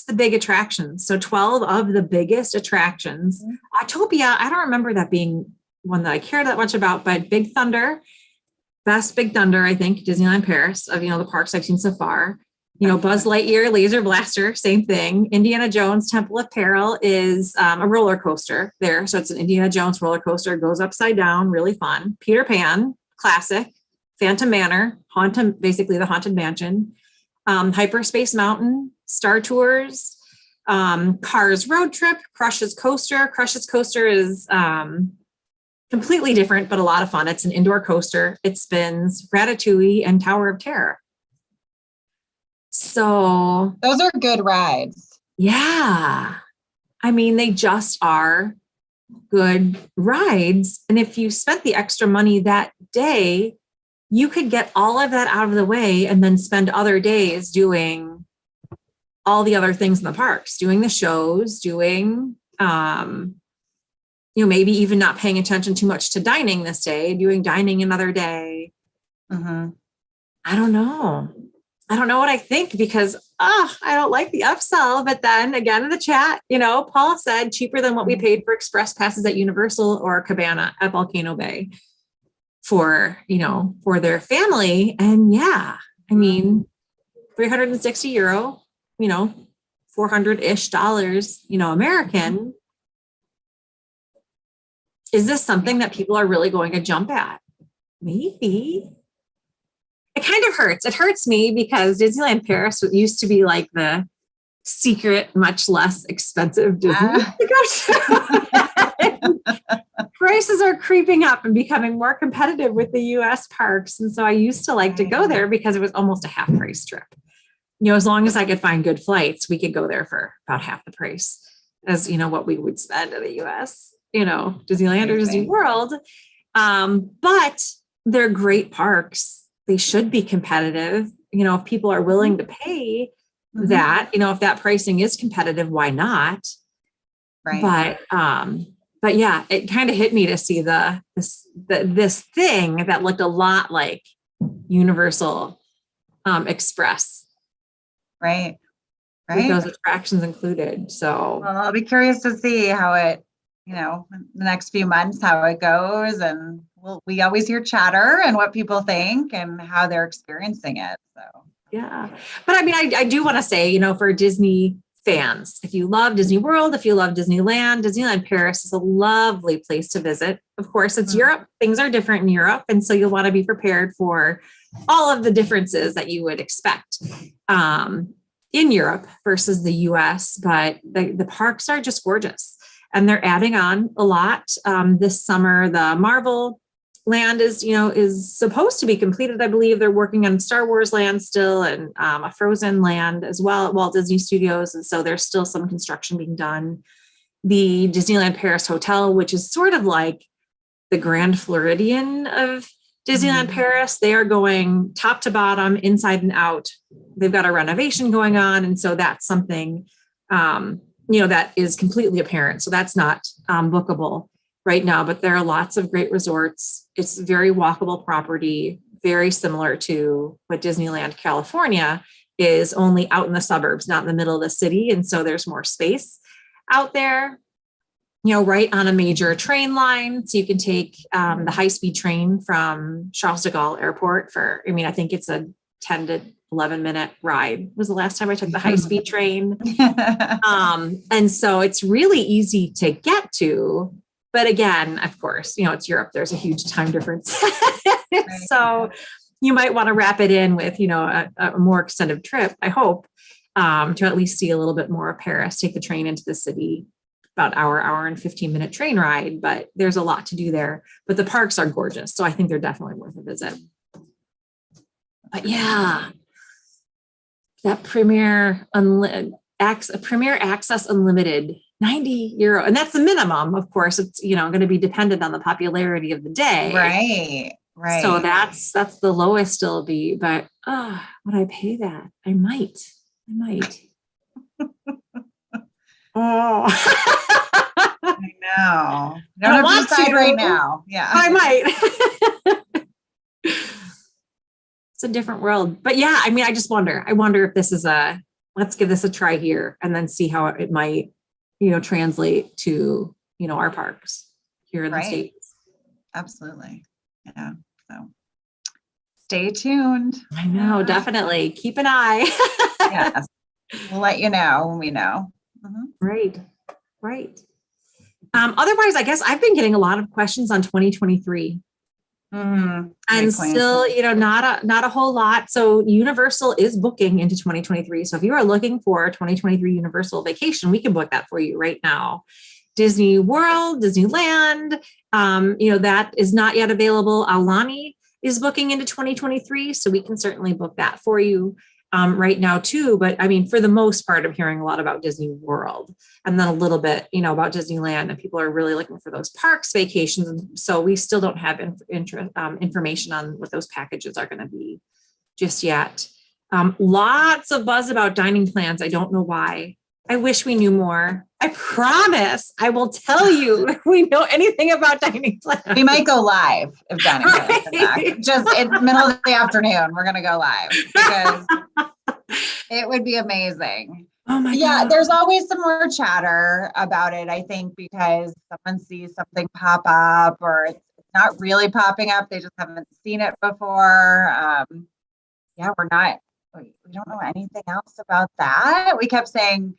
the big attractions. So 12 of the biggest attractions. Autopia, I don't remember that being one that I cared that much about, but Big Thunder, best Big Thunder, I think, Disneyland Paris, of, you know, the parks I've seen so far. You know, Buzz Lightyear, Laser Blaster, same thing. Indiana Jones, Temple of Peril is a roller coaster there. So it's an Indiana Jones roller coaster, goes upside down, really fun. Peter Pan, classic. Phantom Manor, basically the Haunted Mansion, Hyperspace Mountain, Star Tours, Cars Road Trip, Crush's Coaster. Crush's Coaster is completely different, but a lot of fun. It's an indoor coaster. It spins. Ratatouille and Tower of Terror. So those are good rides. Yeah. I mean, they just are good rides. And if you spent the extra money that day, you could get all of that out of the way and then spend other days doing all the other things in the parks, doing the shows, doing, maybe even not paying attention too much to dining this day, doing dining another day. I don't know what I think because, I don't like the upsell. But then again, in the chat, Paul said cheaper than what we paid for express passes at Universal or Cabana at Volcano Bay for their family. And yeah, I mean, €360, 400-ish dollars, American. Is this something that people are really going to jump at? Maybe. It kind of hurts. It hurts me because Disneyland Paris used to be like the secret, much less expensive Disney. Prices are creeping up and becoming more competitive with the US parks. And so I used to like to go there because it was almost a half price trip. As long as I could find good flights, we could go there for about half the price as, what we would spend in the US, Disneyland or Disney World. But they're great parks. They should be competitive. If people are willing to pay that, if that pricing is competitive, why not? Right. But yeah, it kind of hit me to see this thing that looked a lot like Universal Express. Right. With those attractions included. So well, I'll be curious to see how it, the next few months, how it goes. And we always hear chatter and what people think and how they're experiencing it. So yeah. But I mean, I do want to say, for Disney fans, if you love Disney World, if you love Disneyland Paris is a lovely place to visit. Of course, it's Europe. Things are different in Europe. And so you'll want to be prepared for all of the differences that you would expect in Europe versus the US. But the parks are just gorgeous. And they're adding on a lot. This summer, the Marvel Land is supposed to be completed. I believe they're working on Star Wars Land still and a Frozen Land as well at Walt Disney Studios. And so there's still some construction being done. The Disneyland Paris Hotel, which is sort of like the Grand Floridian of Disneyland Paris, they are going top to bottom, inside and out. They've got a renovation going on. And so that's something, that is completely apparent. So that's not bookable right now, but there are lots of great resorts. It's very walkable property, very similar to what Disneyland California is, only out in the suburbs, not in the middle of the city. And so there's more space out there, right on a major train line. So you can take the high-speed train from Charles de Gaulle Airport I think it's a 10 to 11 minute ride was the last time I took the high-speed train. And so it's really easy to get to. But again, of course, it's Europe. There's a huge time difference. So you might want to wrap it in with, a more extended trip, I hope, to at least see a little bit more of Paris, take the train into the city, about hour and 15-minute train ride. But there's a lot to do there. But the parks are gorgeous. So I think they're definitely worth a visit. But yeah, that Premier Access Unlimited, €90, and that's the minimum. Of course, it's going to be dependent on the popularity of the day. Right. So that's the lowest it'll be. But would I pay that? I might. Oh, I know. I don't have to decide right now. Yeah, I might. It's a different world. But yeah, I just wonder. I wonder if this is let's give this a try here and then see how it might, translate to, our parks here in the States. Absolutely. Yeah. So stay tuned. I know, definitely. Keep an eye. Yes. We'll let you know when we know. Right. Otherwise, I guess I've been getting a lot of questions on 2023. And still, not a whole lot. So Universal is booking into 2023. So if you are looking for a 2023 Universal vacation, we can book that for you right now. Disney World, Disneyland, that is not yet available. Aulani is booking into 2023. So we can certainly book that for you right now too. But for the most part, I'm hearing a lot about Disney World and then a little bit, about Disneyland, and people are really looking for those parks vacations. And so we still don't have information on what those packages are going to be just yet. Lots of buzz about dining plans. I don't know why. I wish we knew more. I promise I will tell you if we know anything about dining plans. We might go live if dining plans are back. Just in the middle of the afternoon, we're going to go live because it would be amazing. Oh my God. God. There's always some more chatter about it, I think, because someone sees something pop up or it's not really popping up. They just haven't seen it before. We don't know anything else about that. We kept saying,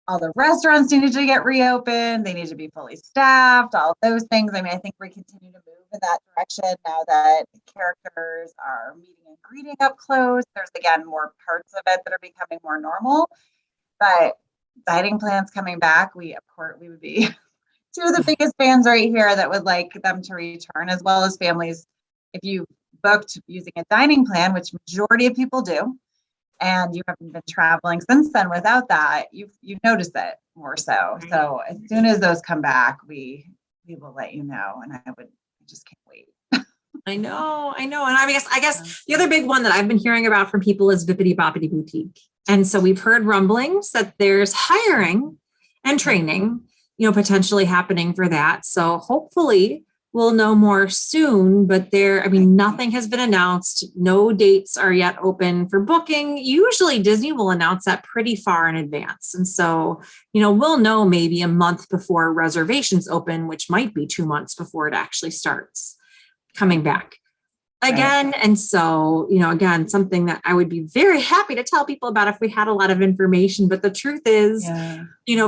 all the restaurants needed to get reopened. They need to be fully staffed, all of those things. I think we continue to move in that direction now that characters are meeting and greeting up close. There's, again, more parts of it that are becoming more normal. But dining plans coming back, we would be two of the biggest fans right here that would like them to return, as well as families. If you booked using a dining plan, which majority of people do, and you haven't been traveling since then without that, you notice it more so. So as soon as those come back, we will let you know. And I just can't wait. I know. And I guess the other big one that I've been hearing about from people is Bippity Boppity Boutique. And so we've heard rumblings that there's hiring and training, potentially happening for that. So hopefully we'll know more soon, but nothing has been announced. No dates are yet open for booking. Usually Disney will announce that pretty far in advance. And so, we'll know maybe a month before reservations open, which might be 2 months before it actually starts coming back again. Right. And so, again, something that I would be very happy to tell people about if we had a lot of information. But the truth is,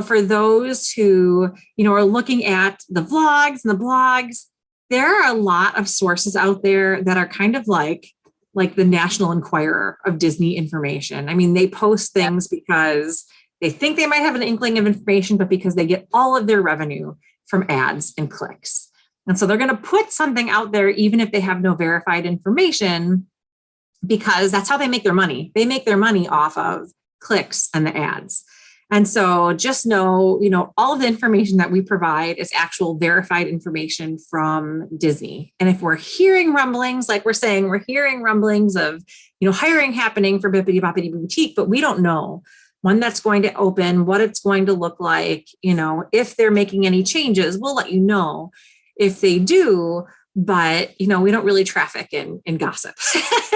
for those who, are looking at the vlogs and the blogs, there are a lot of sources out there that are kind of like the National Enquirer of Disney information. I mean, they post things because they think they might have an inkling of information, but because they get all of their revenue from ads and clicks. And so they're going to put something out there, even if they have no verified information, because that's how they make their money. They make their money off of clicks and the ads. And so just know, all of the information that we provide is actual verified information from Disney. And if we're hearing rumblings, like we're saying, we're hearing rumblings of, hiring happening for Bippity Boppity Boutique, but we don't know when that's going to open, what it's going to look like, if they're making any changes, we'll let you know if they do. But, we don't really traffic in gossip.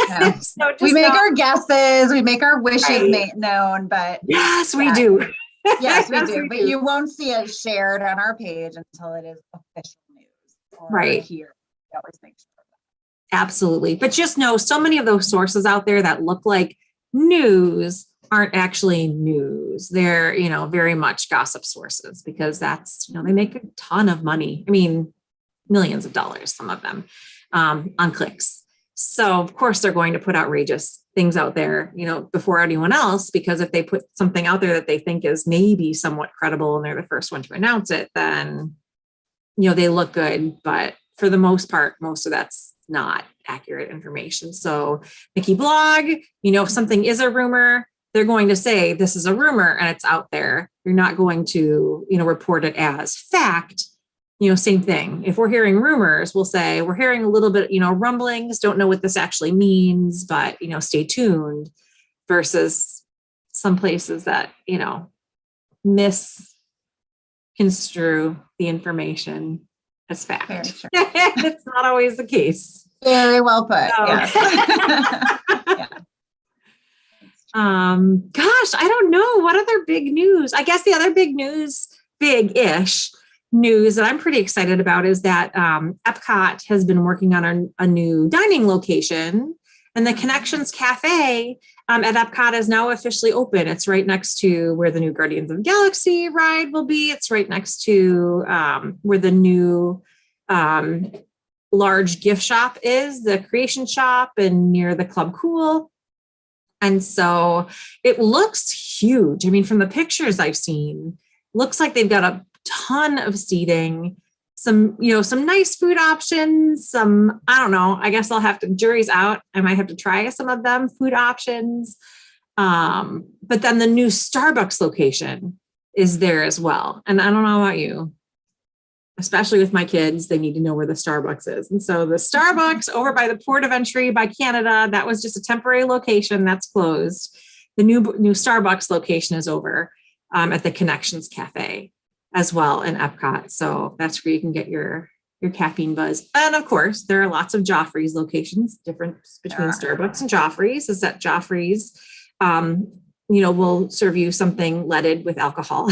No. So we make our guesses, we make our wishes known, but yes, we do. Yes, we do. But you won't see it shared on our page until it is official news. Right. Here. We always make sure of that. Absolutely. But just know so many of those sources out there that look like news aren't actually news. They're, very much gossip sources, because that's, they make a ton of money. I mean, millions of dollars, some of them, on clicks. So of course they're going to put outrageous things out there, before anyone else, because if they put something out there that they think is maybe somewhat credible and they're the first one to announce it, then, they look good. But for the most part, most of that's not accurate information. So Mickey blog, if something is a rumor, they're going to say this is a rumor and it's out there. You're not going to, report it as fact. Same thing. If we're hearing rumors, we'll say we're hearing a little bit, rumblings, don't know what this actually means, but, stay tuned, versus some places that, misconstrue the information as fact. Sure. It's not always the case. Very well put. So. Yes. Gosh, I don't know. What other big news? I guess the other big news, big-ish news that I'm pretty excited about is that Epcot has been working on a new dining location, and the Connections Cafe at Epcot is now officially open. It's right next to where the new Guardians of the Galaxy ride will be. It's right next to where the new large gift shop is, the Creation Shop, and near the Club Cool. And so it looks huge. I mean, from the pictures I've seen, looks like they've got a ton of seating, some nice food options, some, I don't know, I guess I'll have to, jury's out. I might have to try some of them, food options. But then the new Starbucks location is there as well. And I don't know about you, especially with my kids, they need to know where the Starbucks is. And so the Starbucks over by the port of entry by Canada, that was just a temporary location that's closed. The new Starbucks location is over at the Connections Cafe as well in Epcot. So that's where you can get your caffeine buzz. And of course, there are lots of Joffrey's locations. Difference between Starbucks and Joffrey's is that Joffrey's, will serve you something leaded with alcohol.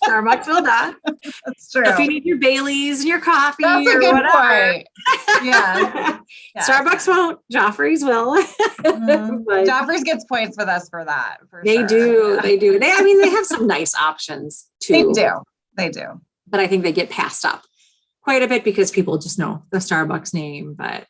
Starbucks will not. That's true. If you need your Baileys and your coffee That's or a good whatever. Point. Yeah. Starbucks won't. Joffrey's will. Joffrey's gets points with us for that. They sure. do. They do. They have some nice options too. They do. But I think they get passed up quite a bit because people just know the Starbucks name, but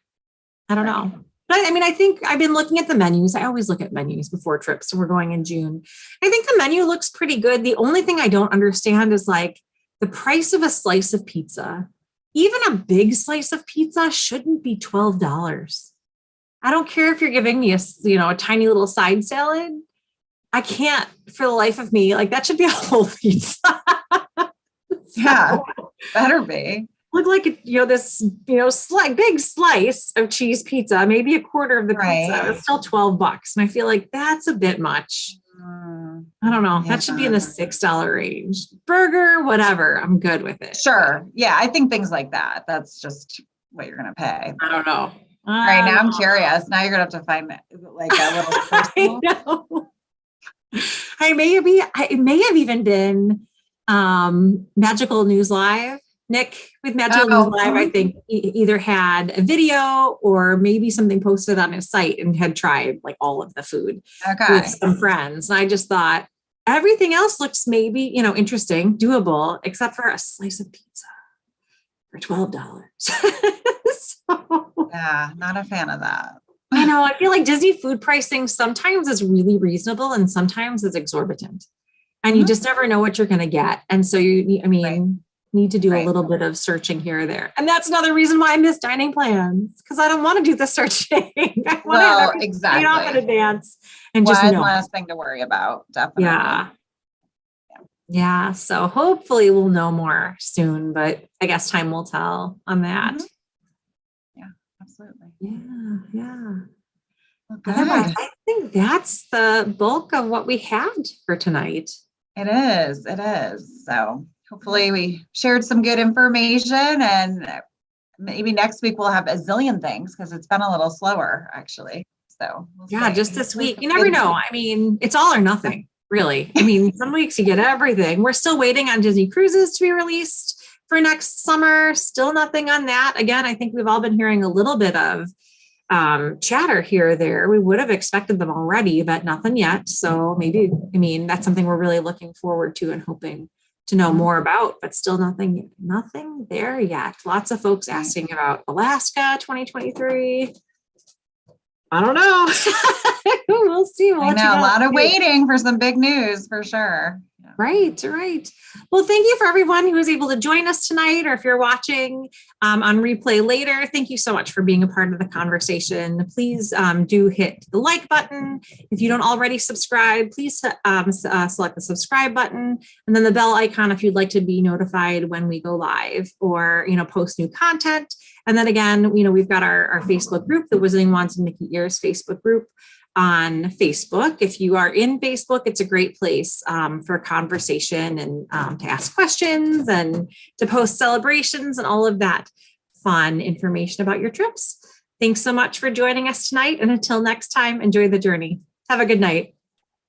I don't know. But I think I've been looking at the menus. I always look at menus before trips, and we're going in June. I think the menu looks pretty good. The only thing I don't understand is like the price of a slice of pizza. Even a big slice of pizza shouldn't be $12. I don't care if you're giving me a tiny little side salad. I can't for the life of me, like that should be a whole pizza. Yeah, better be. look like, this, big slice of cheese pizza, maybe a quarter of the pizza. It's still $12. And I feel like that's a bit much. I don't know. That should be in the $6 range. Burger, whatever. I'm good with it. Sure. Yeah. I think things like that. That's just what you're going to pay. I don't know. All right. Now I'm curious. Now you're going to have to find like a little personal. I know. It may have even been Magical News Live. Nick with Magical News Live, I think either had a video or maybe something posted on his site and had tried like all of the food with some friends. And I just thought everything else looks maybe, interesting, doable, except for a slice of pizza for $12. Yeah, not a fan of that. I know. I feel like Disney food pricing sometimes is really reasonable and sometimes is exorbitant. And you just never know what you're going to get. And so need to do a little bit of searching here or there. And that's another reason why I miss dining plans, because I don't want to do the searching. I want to have everything off in advance and just know. Last thing to worry about. Definitely. Yeah. So hopefully we'll know more soon, but I guess time will tell on that. Yeah, absolutely. Yeah. Okay. Otherwise, I think that's the bulk of what we had for tonight. It is. So hopefully we shared some good information, and maybe next week we'll have a zillion things because it's been a little slower actually. So just this week. You never know. I mean, it's all or nothing, really. I mean, some weeks you get everything. We're still waiting on Disney cruises to be released for next summer. Still nothing on that. Again, I think we've all been hearing a little bit of chatter here or there. We would have expected them already, but nothing yet. So maybe, that's something we're really looking forward to and hoping to know more about, but still nothing there yet. Lots of folks asking about Alaska 2023. I don't know. We'll see. I know, a lot of waiting for some big news for sure. Right. Well, thank you for everyone who was able to join us tonight, or if you're watching on replay later, thank you so much for being a part of the conversation. Please do hit the like button. If you don't already subscribe, please select the subscribe button and then the bell icon if you'd like to be notified when we go live or, post new content. And then again, we've got our Facebook group, the Wizarding Wands and Mickey Ears Facebook group on Facebook. If you are in Facebook, it's a great place for conversation and to ask questions and to post celebrations and all of that fun information about your trips. Thanks so much for joining us tonight. And until next time, enjoy the journey. Have a good night.